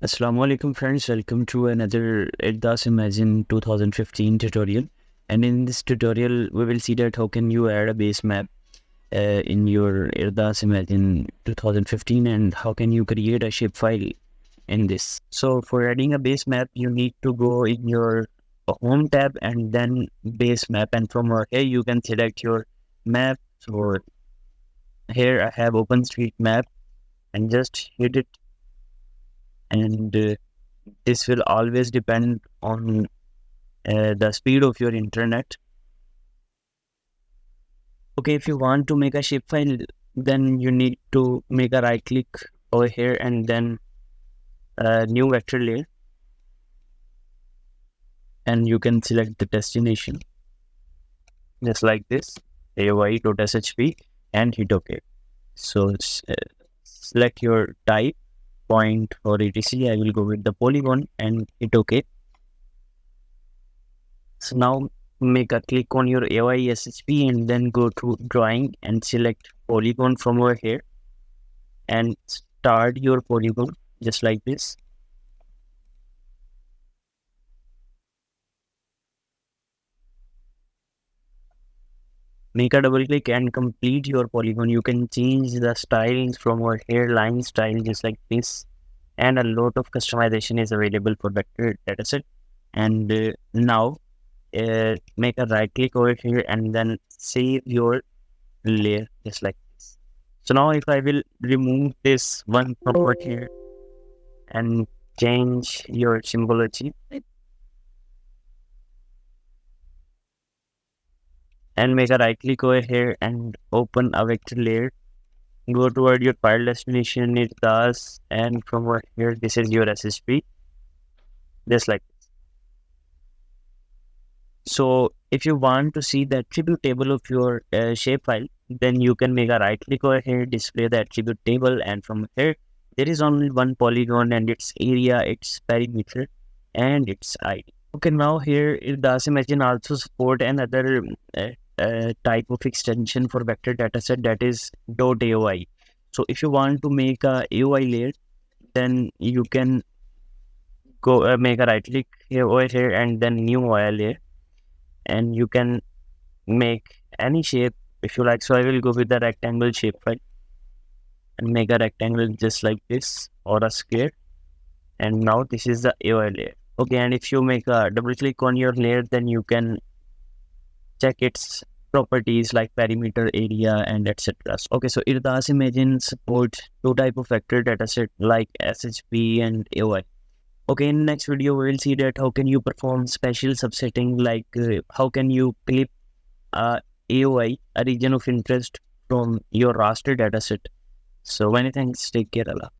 Assalamu alaikum friends, welcome to another Erdas Imagine 2015 tutorial. And in this tutorial, we will see that how can you add a base map in your Erdas Imagine 2015 and how can you create a shapefile in this. So for adding a base map, you need to go in your home tab and then base map, and from here you can select your map. So here I have OpenStreetMap and just hit it, and this will always depend on the speed of your internet. Okay, if you want to make a shapefile, then you need to make a right click over here and then new vector layer, and you can select the destination just like this, AOI.shp, and hit OK. So select your type, point or etc. I will go with the polygon and hit OK. So now make a click on your AOI SHP and then go to drawing and select polygon from over here and start your polygon just like this. Make a double click and complete your polygon. You can change the styles from over here, line style just like this, and a lot of customization is available for vector dataset. And now make a right click over here and then save your layer just like this. So now if I will remove this one from over here and change your symbology and make a right click over here and open a vector layer, go toward your file destination, it does, and from over here this is your SSP just like this. So if you want to see the attribute table of your shapefile, then you can make a right click over here, display the attribute table, and from here there is only one polygon and its area, its perimeter, and its ID. Okay, now here Erdas Imagine also support another type of extension for vector dataset, that is .AOI. So if you want to make a AOI layer, then you can go make a right click here over here and then new AOI layer, and you can make any shape if you like. So I will go with the rectangle shape file and make a rectangle just like this, or a square, and now this is the AOI layer. Okay, and if you make a double click on your layer, then you can check its properties like perimeter, area, and etc. Okay, so Erdas Imagine supports two type of vector dataset like SHP and AOI. Okay, in next video we will see that how can you perform spatial subsetting, like how can you clip AOI, a region of interest, from your raster dataset. So many thanks, take care, Allah.